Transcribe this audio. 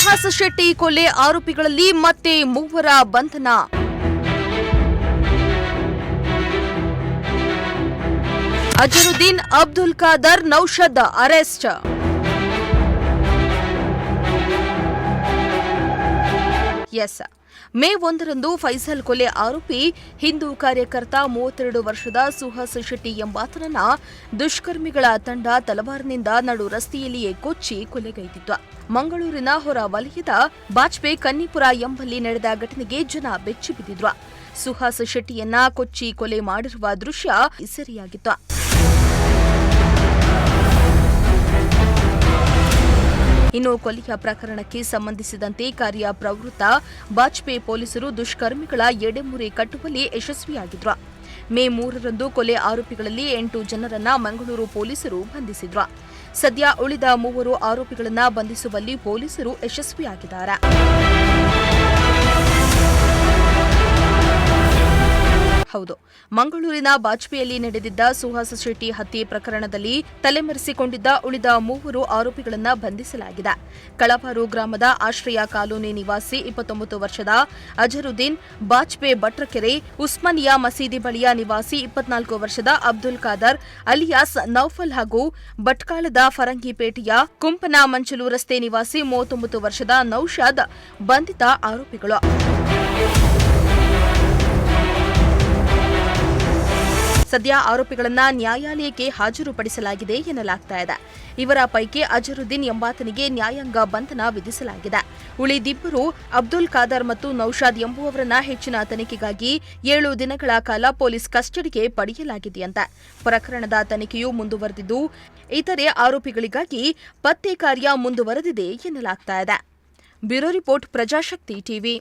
ಸುಹಾಸ್ ಶೆಟ್ಟಿ ಕೊಲೆ ಆರೋಪಿಗಳಲ್ಲಿ ಮತ್ತೆ 3 ಬಂಧನ. ಅಜರುದ್ದೀನ್, ಅಬ್ದುಲ್ ಖಾದರ್, ನೌಷದ್ ಅರೆಸ್ಟ್. ಮೇ 1ರಂದು ಫೈಸಲ್ ಕೊಲೆ ಆರೋಪಿ ಹಿಂದೂ ಕಾರ್ಯಕರ್ತ 32 ವರ್ಷದ ಸುಹಾಸ್ ಶೆಟ್ಟಿ ಎಂಬಾತನನ್ನ ದುಷ್ಕರ್ಮಿಗಳ ತಂಡ ತಲವಾರಿನಿಂದ ನಡು ರಸ್ತೆಯಲ್ಲಿಯೇ ಕೊಚ್ಚಿ ಕೊಲೆಗೈದಿತ್ತು. ಮಂಗಳೂರಿನ ಹೊರ ವಲಯದ ಬಾಜ್ಪೆ ಕನ್ನಿಪುರ ಎಂಬಲ್ಲಿ ನಡೆದ ಘಟನೆಗೆ ಜನ ಬೆಚ್ಚಿಬಿದ್ದಿದ್ರು. ಸುಹಾಸ್ ಶೆಟ್ಟಿಯನ್ನ ಕೊಚ್ಚಿ ಕೊಲೆ ಮಾಡಿರುವ ದೃಶ್ಯ ಸೆರೆಯಾಗಿತ್ತು. ಇನ್ನು ಕೊಲೆಯ ಪ್ರಕರಣಕ್ಕೆ ಸಂಬಂಧಿಸಿದಂತೆ ಕಾರ್ಯಪ್ರವೃತ್ತ ಬಾಜ್ಪೆ ಪೊಲೀಸರು ದುಷ್ಕರ್ಮಿಗಳ ಎಡೆಮುರಿ ಕಟ್ಟುವಲ್ಲಿ ಯಶಸ್ವಿಯಾಗಿದ್ರು. ಮೇ 3ರಂದು ಕೊಲೆ ಆರೋಪಿಗಳಲ್ಲಿ 8 ಜನರನ್ನ ಮಂಗಳೂರು ಪೊಲೀಸರು ಬಂಧಿಸಿದ್ರು. ಸದ್ಯ ಉಳಿದ 3 ಆರೋಪಿಗಳನ್ನ ಬಂಧಿಸುವಲ್ಲಿ ಪೊಲೀಸರು ಯಶಸ್ವಿಯಾಗಿದ್ದಾರೆ. ಹೌದು, ಮಂಗಳೂರಿನ ಬಾಜ್ಪೆಯಲ್ಲಿ ನಡೆದಿದ್ದ ಸುಹಾಸ್ ಶೆಟ್ಟಿ ಹತ್ಯೆ ಪ್ರಕರಣದಲ್ಲಿ ತಲೆಮರೆಸಿಕೊಂಡಿದ್ದ ಉಳಿದ 3 ಆರೋಪಿಗಳನ್ನು ಬಂಧಿಸಲಾಗಿದೆ. ಕಳವಾರು ಗ್ರಾಮದ ಆಶ್ರಯ ಕಾಲೋನಿ ನಿವಾಸಿ 29 ವರ್ಷದ ಅಜರುದ್ದೀನ್, ಬಾಜ್ಪೆ ಭಟ್ರಕೆರೆ ಉಸ್ಮಾನಿಯಾ ಮಸೀದಿ ಬಳಿಯ ನಿವಾಸಿ 24 ವರ್ಷದ ಅಬ್ದುಲ್ ಖಾದರ್ ಅಲಿಯಾಸ್ ನೌಫಲ್ ಹಾಗೂ ಭಟ್ಕಾಳದ ಫರಂಗಿಪೇಟೆಯ ಕುಂಪನ ಮಂಚಲು ರಸ್ತೆ ನಿವಾಸಿ 39 ವರ್ಷದ ನೌಷಾದ್ ಬಂಧಿತ ಆರೋಪಿಗಳು. ಸದ್ಯ ಆರೋಪಿಗಳನ್ನ ನ್ಯಾಯಾಲಯಕ್ಕೆ ಹಾಜರುಪಡಿಸಲಾಗಿದೆ ಎನ್ನಲಾಗ್ತಾ ಇದೆ. ಇವರ ಪೈಕಿ ಅಜರುದ್ದೀನ್ ಎಂಬಾತನಿಗೆ ನ್ಯಾಯಾಂಗ ಬಂಧನ ವಿಧಿಸಲಾಗಿದೆ. ಉಳಿದಿಬ್ಬರು ಅಬ್ದುಲ್ ಖಾದರ್ ಮತ್ತು ನೌಷಾದ್ ಎಂಬುವವರನ್ನ ಹೆಚ್ಚಿನ ತನಿಖೆಗಾಗಿ 7 ದಿನಗಳ ಕಾಲ ಪೊಲೀಸ್ ಕಸ್ಟಡಿಗೆ ಪಡೆಯಲಾಗಿದೆಯಂತೆ. ಪ್ರಕರಣದ ತನಿಖೆಯು ಮುಂದುವರೆದಿದ್ದು ಇತರೆ ಆರೋಪಿಗಳಿಗಾಗಿ ಪತ್ತೆ ಕಾರ್ಯ ಮುಂದುವರೆದಿದೆ ಎನ್ನಲಾಗ್ತಾ ಇದೆ. Bureau report, Prajashakti TV.